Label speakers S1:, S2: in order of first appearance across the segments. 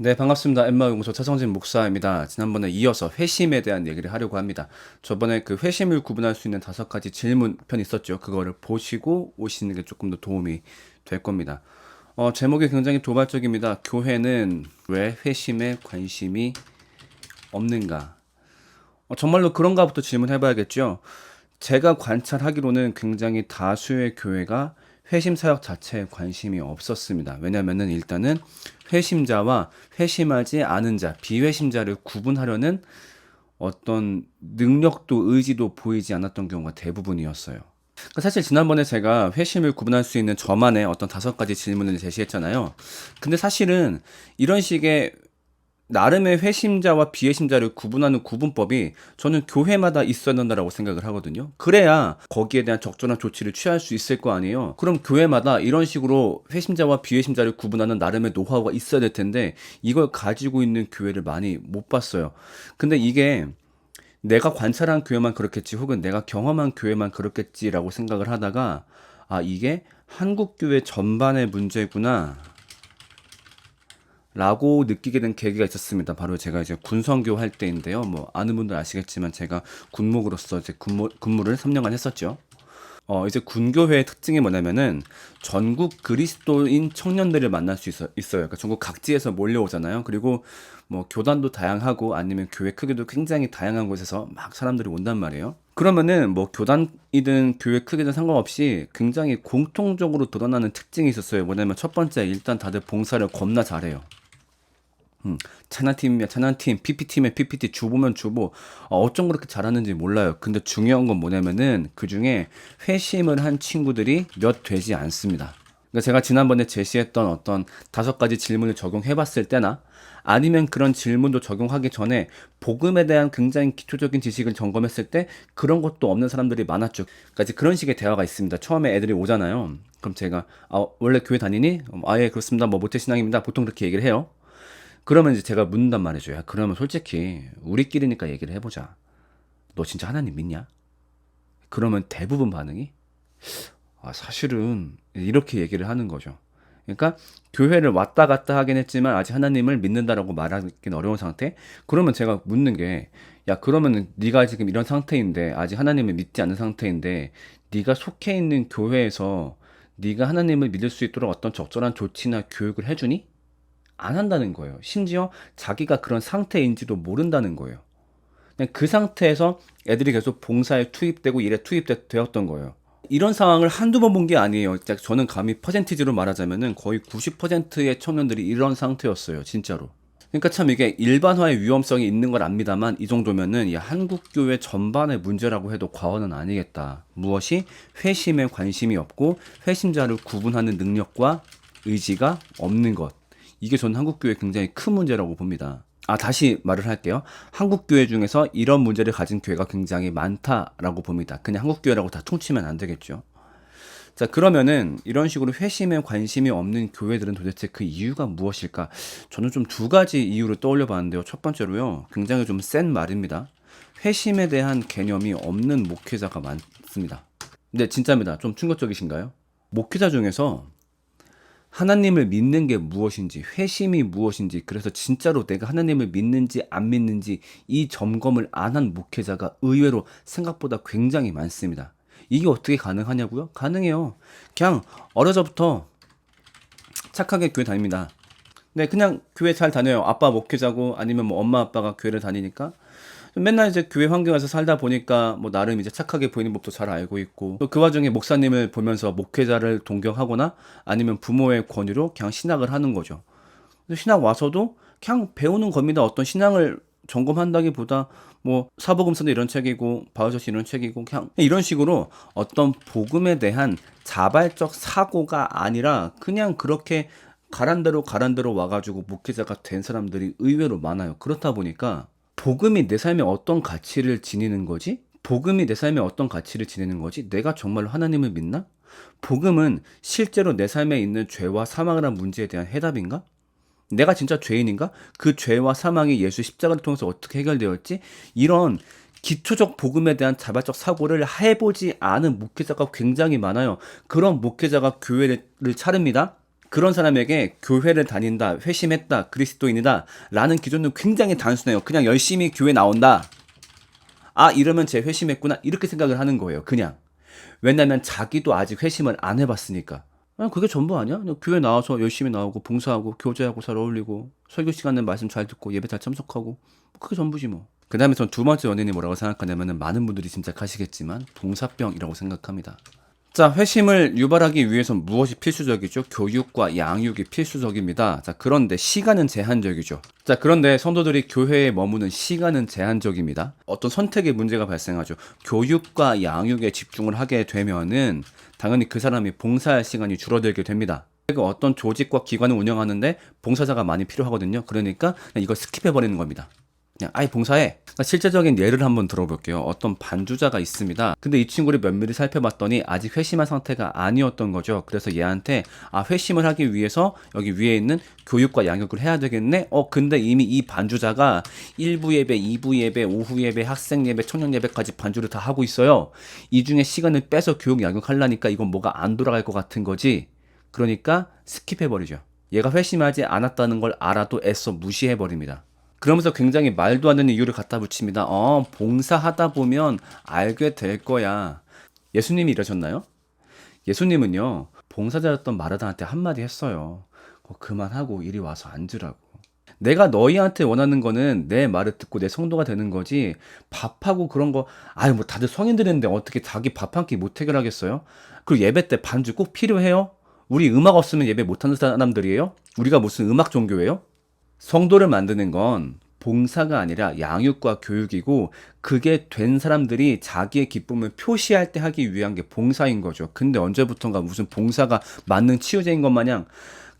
S1: 네, 반갑습니다. 엠마용서 차성진 목사입니다. 지난번에 이어서 회심에 대한 얘기를 하려고 합니다. 저번에 그 회심을 구분할 수 있는 5가지 질문 편 있었죠. 그거를 보시고 오시는 게 조금 더 도움이 될 겁니다. 제목이 굉장히 도발적입니다. 교회는 왜 회심에 관심이 없는가? 정말로 그런가부터 질문해봐야겠죠. 제가 관찰하기로는 굉장히 다수의 교회가 회심 사역 자체에 관심이 없었습니다. 왜냐면은 일단은 회심자와 회심하지 않은 자, 비회심자를 구분하려는 어떤 능력도 의지도 보이지 않았던 경우가 대부분이었어요. 그러니까 사실 지난번에 제가 회심을 구분할 수 있는 저만의 어떤 5가지 질문을 제시했잖아요. 근데 사실은 이런 식의 나름의 회심자와 비회심자를 구분하는 구분법이 저는 교회마다 있어야 된다라고 생각을 하거든요. 그래야 거기에 대한 적절한 조치를 취할 수 있을 거 아니에요. 그럼 교회마다 이런 식으로 회심자와 비회심자를 구분하는 나름의 노하우가 있어야 될 텐데 이걸 가지고 있는 교회를 많이 못 봤어요. 근데 이게 내가 관찰한 교회만 그렇겠지 혹은 내가 경험한 교회만 그렇겠지라고 생각을 하다가 이게 한국 교회 전반의 문제구나 라고 느끼게 된 계기가 있었습니다. 바로 제가 이제 군성교 할 때인데요. 뭐 아는 분들 아시겠지만 제가 군목으로서 이제 근무를 3년간 했었죠. 이제 군교회의 특징이 뭐냐면은 전국 그리스도인 청년들을 만날 수 있어요. 그러니까 전국 각지에서 몰려오잖아요. 그리고 뭐 교단도 다양하고 아니면 교회 크기도 굉장히 다양한 곳에서 막 사람들이 온단 말이에요. 그러면은 뭐 교단이든 교회 크기든 상관없이 굉장히 공통적으로 드러나는 특징이 있었어요. 뭐냐면 첫 번째 일단 다들 봉사를 겁나 잘해요. 찬양팀이면 찬양팀, PP팀에 PPT, 주보면 주보. 어쩜 그렇게 잘하는지 몰라요. 근데 중요한 건 뭐냐면은 그 중에 회심을 한 친구들이 몇 되지 않습니다. 그러니까 제가 지난번에 제시했던 어떤 5가지 질문을 적용해 봤을 때나 아니면 그런 질문도 적용하기 전에 복음에 대한 굉장히 기초적인 지식을 점검했을 때 그런 것도 없는 사람들이 많았죠. 그러니까 이제 그런 식의 대화가 있습니다. 처음에 애들이 오잖아요. 그럼 제가 원래 교회 다니니? 예, 그렇습니다. 뭐 모태신앙입니다. 보통 그렇게 얘기를 해요. 그러면 이제 제가 묻는단 말이죠. 야, 그러면 솔직히 우리끼리니까 얘기를 해보자. 너 진짜 하나님 믿냐? 그러면 대부분 반응이 사실은 이렇게 얘기를 하는 거죠. 그러니까 교회를 왔다 갔다 하긴 했지만 아직 하나님을 믿는다라고 말하기는 어려운 상태. 그러면 제가 묻는 게 야, 그러면 네가 지금 이런 상태인데 아직 하나님을 믿지 않는 상태인데 네가 속해 있는 교회에서 네가 하나님을 믿을 수 있도록 어떤 적절한 조치나 교육을 해주니? 안 한다는 거예요. 심지어 자기가 그런 상태인지도 모른다는 거예요. 그냥 그 상태에서 애들이 계속 봉사에 투입되고 일에 투입되었던 거예요. 이런 상황을 한두 번 본 게 아니에요. 저는 감히 퍼센티지로 말하자면은 거의 90%의 청년들이 이런 상태였어요. 진짜로. 그러니까 참 이게 일반화의 위험성이 있는 걸 압니다만 이 정도면은 이 한국 교회 전반의 문제라고 해도 과언은 아니겠다. 무엇이 회심에 관심이 없고 회심자를 구분하는 능력과 의지가 없는 것. 이게 저는 한국교회 굉장히 큰 문제라고 봅니다. 다시 말을 할게요. 한국교회 중에서 이런 문제를 가진 교회가 굉장히 많다라고 봅니다. 그냥 한국교회라고 다 퉁치면 안 되겠죠. 자, 그러면은 이런 식으로 회심에 관심이 없는 교회들은 도대체 그 이유가 무엇일까? 저는 좀 2가지 이유를 떠올려 봤는데요. 첫 번째로요. 굉장히 좀 센 말입니다. 회심에 대한 개념이 없는 목회자가 많습니다. 근데 진짜입니다. 좀 충격적이신가요? 목회자 중에서 하나님을 믿는 게 무엇인지, 회심이 무엇인지, 그래서 진짜로 내가 하나님을 믿는지 안 믿는지 이 점검을 안 한 목회자가 의외로 생각보다 굉장히 많습니다. 이게 어떻게 가능하냐고요? 가능해요. 그냥 어려서부터 착하게 교회 다닙니다. 네, 그냥 교회 잘 다녀요. 아빠 목회자고 아니면 뭐 엄마 아빠가 교회를 다니니까 맨날 이제 교회 환경에서 살다 보니까 뭐 나름 이제 착하게 보이는 법도 잘 알고 있고 또 그 와중에 목사님을 보면서 목회자를 동경하거나 아니면 부모의 권유로 그냥 신학을 하는 거죠. 신학 와서도 그냥 배우는 겁니다. 어떤 신앙을 점검한다기보다 뭐 사복음서도 이런 책이고 바울서시 이런 책이고 그냥 이런 식으로 어떤 복음에 대한 자발적 사고가 아니라 그냥 그렇게 가란대로 와가지고 목회자가 된 사람들이 의외로 많아요. 그렇다 보니까 복음이 내 삶에 어떤 가치를 지니는 거지? 복음이 내 삶에 어떤 가치를 지니는 거지? 내가 정말로 하나님을 믿나? 복음은 실제로 내 삶에 있는 죄와 사망이라는 문제에 대한 해답인가? 내가 진짜 죄인인가? 그 죄와 사망이 예수 십자가를 통해서 어떻게 해결되었지? 이런 기초적 복음에 대한 자발적 사고를 해보지 않은 목회자가 굉장히 많아요. 그런 목회자가 교회를 차립니다. 그런 사람에게 교회를 다닌다, 회심했다, 그리스도인이다 라는 기준은 굉장히 단순해요. 그냥 열심히 교회 나온다. 아, 이러면 쟤 회심했구나. 이렇게 생각을 하는 거예요. 그냥. 왜냐면 자기도 아직 회심을 안 해봤으니까. 그게 전부 아니야? 그냥 교회 나와서 열심히 나오고 봉사하고 교제하고 잘 어울리고 설교 시간에 말씀 잘 듣고 예배 잘 참석하고 그게 전부지 뭐. 그 다음에 전 두 번째 원인이 뭐라고 생각하냐면은 많은 분들이 짐작하시겠지만 봉사병이라고 생각합니다. 자, 회심을 유발하기 위해선 무엇이 필수적이죠? 교육과 양육이 필수적입니다. 자, 그런데 시간은 제한적이죠. 자, 그런데 성도들이 교회에 머무는 시간은 제한적입니다. 어떤 선택의 문제가 발생하죠. 교육과 양육에 집중을 하게 되면은 당연히 그 사람이 봉사할 시간이 줄어들게 됩니다. 어떤 조직과 기관을 운영하는데 봉사자가 많이 필요하거든요. 그러니까 그냥 이거 스킵해버리는 겁니다. 그냥 아예 봉사해. 그러니까 실제적인 예를 한번 들어볼게요. 어떤 반주자가 있습니다. 근데 이 친구를 면밀히 살펴봤더니 아직 회심한 상태가 아니었던 거죠. 그래서 얘한테 회심을 하기 위해서 여기 위에 있는 교육과 양육을 해야 되겠네. 근데 이미 이 반주자가 1부 예배, 2부 예배, 오후 예배, 학생 예배, 청년 예배까지 반주를 다 하고 있어요. 이 중에 시간을 빼서 교육 양육하려니까 이건 뭐가 안 돌아갈 것 같은 거지. 그러니까 스킵해버리죠. 얘가 회심하지 않았다는 걸 알아도 애써 무시해버립니다. 그러면서 굉장히 말도 안 되는 이유를 갖다 붙입니다. 봉사하다 보면 알게 될 거야. 예수님이 이러셨나요? 예수님은요, 봉사자였던 마르다한테 한마디 했어요. 그만하고 이리 와서 앉으라고. 내가 너희한테 원하는 거는 내 말을 듣고 내 성도가 되는 거지, 밥하고 그런 거, 뭐 다들 성인들인데 어떻게 자기 밥 한 끼 못 해결하겠어요? 그리고 예배 때 반주 꼭 필요해요? 우리 음악 없으면 예배 못하는 사람들이에요? 우리가 무슨 음악 종교예요? 성도를 만드는 건 봉사가 아니라 양육과 교육이고 그게 된 사람들이 자기의 기쁨을 표시할 때 하기 위한 게 봉사인 거죠. 근데 언제부턴가 무슨 봉사가 만능 치유제인 것 마냥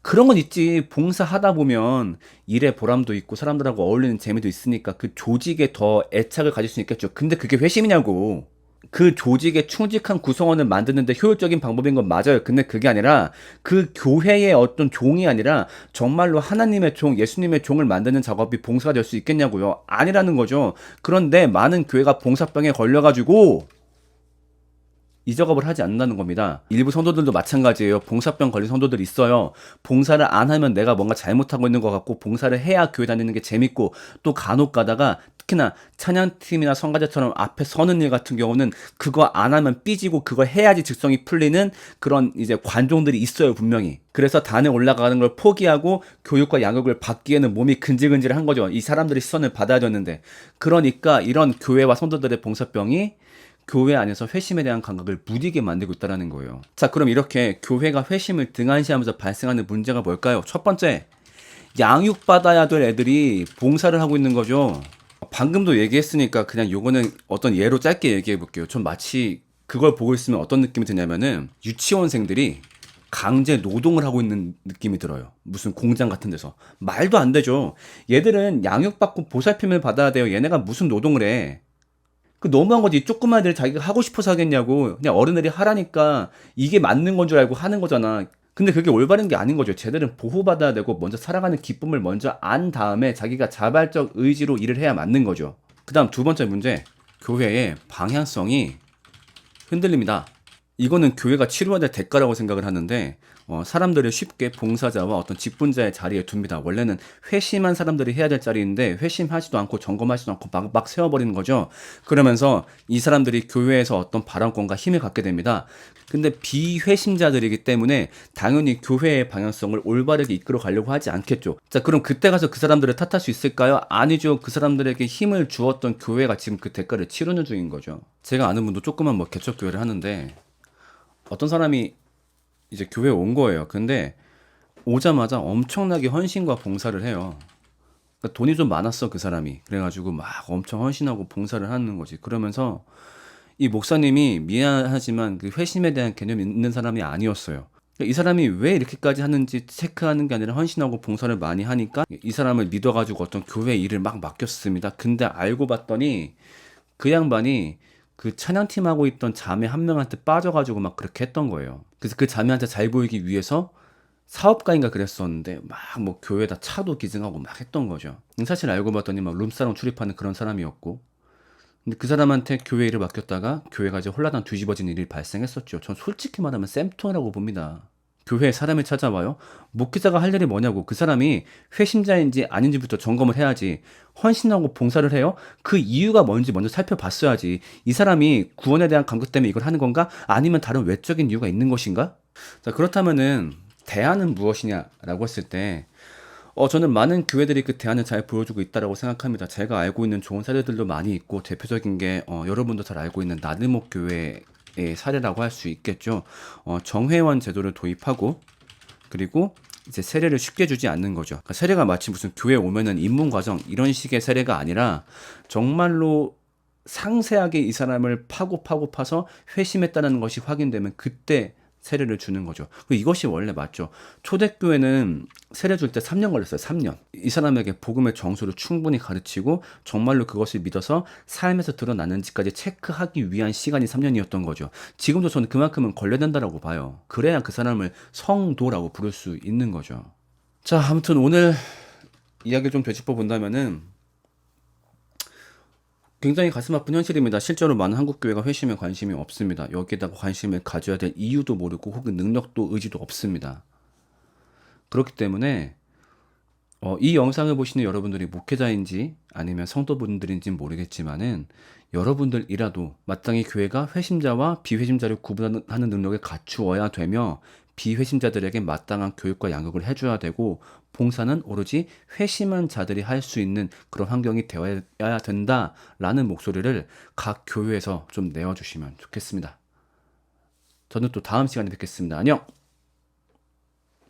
S1: 그런 건 있지. 봉사하다 보면 일에 보람도 있고 사람들하고 어울리는 재미도 있으니까 그 조직에 더 애착을 가질 수 있겠죠. 근데 그게 회심이냐고. 그 조직의 충직한 구성원을 만드는데 효율적인 방법인 건 맞아요. 근데 그게 아니라 그 교회의 어떤 종이 아니라 정말로 하나님의 종, 예수님의 종을 만드는 작업이 봉사가 될 수 있겠냐고요. 아니라는 거죠. 그런데 많은 교회가 봉사병에 걸려가지고 이 작업을 하지 않는다는 겁니다. 일부 성도들도 마찬가지예요. 봉사병 걸린 성도들 있어요. 봉사를 안 하면 내가 뭔가 잘못하고 있는 것 같고 봉사를 해야 교회 다니는 게 재밌고 또 간혹 가다가 특히나 찬양팀이나 성가대처럼 앞에 서는 일 같은 경우는 그거 안 하면 삐지고 그거 해야지 직성이 풀리는 그런 이제 관종들이 있어요, 분명히. 그래서 단에 올라가는 걸 포기하고 교육과 양육을 받기에는 몸이 근질근질한 거죠. 이 사람들의 시선을 받아야 되는데. 그러니까 이런 교회와 성도들의 봉사병이 교회 안에서 회심에 대한 감각을 무디게 만들고 있다는 거예요. 자, 그럼 이렇게 교회가 회심을 등한시하면서 발생하는 문제가 뭘까요? 첫 번째, 양육받아야 될 애들이 봉사를 하고 있는 거죠. 방금도 얘기했으니까 그냥 요거는 어떤 예로 짧게 얘기해 볼게요. 전 마치 그걸 보고 있으면 어떤 느낌이 드냐면은 유치원생들이 강제 노동을 하고 있는 느낌이 들어요. 무슨 공장 같은 데서. 말도 안 되죠. 얘들은 양육받고 보살핌을 받아야 돼요. 얘네가 무슨 노동을 해. 너무한 거지. 조그만 애들 자기가 하고 싶어서 하겠냐고. 그냥 어른들이 하라니까 이게 맞는 건 줄 알고 하는 거잖아. 근데 그게 올바른 게 아닌 거죠. 쟤들은 보호받아야 되고 먼저 살아가는 기쁨을 먼저 안 다음에 자기가 자발적 의지로 일을 해야 맞는 거죠. 그 다음 두 번째 문제. 교회의 방향성이 흔들립니다. 이거는 교회가 치러야 될 대가라고 생각을 하는데 사람들을 쉽게 봉사자와 어떤 직분자의 자리에 둡니다. 원래는 회심한 사람들이 해야 될 자리인데 회심하지도 않고 점검하지도 않고 막 세워버리는 거죠. 그러면서 이 사람들이 교회에서 어떤 발언권과 힘을 갖게 됩니다. 근데 비회심자들이기 때문에 당연히 교회의 방향성을 올바르게 이끌어 가려고 하지 않겠죠. 자, 그럼 그때 가서 그 사람들을 탓할 수 있을까요? 아니죠. 그 사람들에게 힘을 주었던 교회가 지금 그 대가를 치르는 중인 거죠. 제가 아는 분도 조그만 개척교회를 하는데 어떤 사람이 이제 교회에 온 거예요. 근데 오자마자 엄청나게 헌신과 봉사를 해요. 그러니까 돈이 좀 많았어, 그 사람이. 그래가지고 막 엄청 헌신하고 봉사를 하는 거지. 그러면서 이 목사님이 미안하지만 그 회심에 대한 개념이 있는 사람이 아니었어요. 그러니까 이 사람이 왜 이렇게까지 하는지 체크하는 게 아니라 헌신하고 봉사를 많이 하니까 이 사람을 믿어가지고 어떤 교회 일을 막 맡겼습니다. 근데 알고 봤더니 그 양반이 그 찬양팀 하고 있던 자매 한 명한테 빠져가지고 막 그렇게 했던 거예요. 그래서 그 자매한테 잘 보이기 위해서 사업가인가 그랬었는데 막 뭐 교회에다 차도 기증하고 막 했던 거죠. 사실 알고 봤더니 막 룸사롱 출입하는 그런 사람이었고, 근데 그 사람한테 교회 일을 맡겼다가 교회가 이제 홀라당 뒤집어진 일이 발생했었죠. 전 솔직히 말하면 쌤통이라고 봅니다. 교회에 사람이 찾아와요. 목회자가 할 일이 뭐냐고. 그 사람이 회심자인지 아닌지부터 점검을 해야지. 헌신하고 봉사를 해요. 그 이유가 뭔지 먼저 살펴봤어야지. 이 사람이 구원에 대한 감격 때문에 이걸 하는 건가? 아니면 다른 외적인 이유가 있는 것인가? 자, 그렇다면은 대안은 무엇이냐라고 했을 때 저는 많은 교회들이 그 대안을 잘 보여주고 있다라고 생각합니다. 제가 알고 있는 좋은 사례들도 많이 있고, 대표적인 게 여러분도 잘 알고 있는 나들목 교회의 사례라고 할 수 있겠죠. 정회원 제도를 도입하고, 그리고 이제 세례를 쉽게 주지 않는 거죠. 그러니까 세례가 마치 무슨 교회 오면은 입문 과정 이런 식의 세례가 아니라 정말로 상세하게 이 사람을 파고 파서 회심했다는 것이 확인되면 그때 세례를 주는 거죠. 이것이 원래 맞죠. 초대교회는 세례 줄 때 3년 걸렸어요. 3년. 이 사람에게 복음의 정수를 충분히 가르치고 정말로 그것을 믿어서 삶에서 드러나는지까지 체크하기 위한 시간이 3년이었던 거죠. 지금도 저는 그만큼은 걸려야 된다고 봐요. 그래야 그 사람을 성도라고 부를 수 있는 거죠. 자, 아무튼 오늘 이야기를 좀 되짚어 본다면은 굉장히 가슴 아픈 현실입니다. 실제로 많은 한국 교회가 회심에 관심이 없습니다. 여기에다가 관심을 가져야 될 이유도 모르고 혹은 능력도 의지도 없습니다. 그렇기 때문에 이 영상을 보시는 여러분들이 목회자인지 아니면 성도분들인지는 모르겠지만은 여러분들이라도 마땅히 교회가 회심자와 비회심자를 구분하는 능력을 갖추어야 되며 비회심자들에게 마땅한 교육과 양육을 해줘야 되고 봉사는 오로지 회심한 자들이 할 수 있는 그런 환경이 되어야 된다라는 목소리를 각 교회에서 좀 내어주시면 좋겠습니다. 저는 또 다음 시간에 뵙겠습니다. 안녕!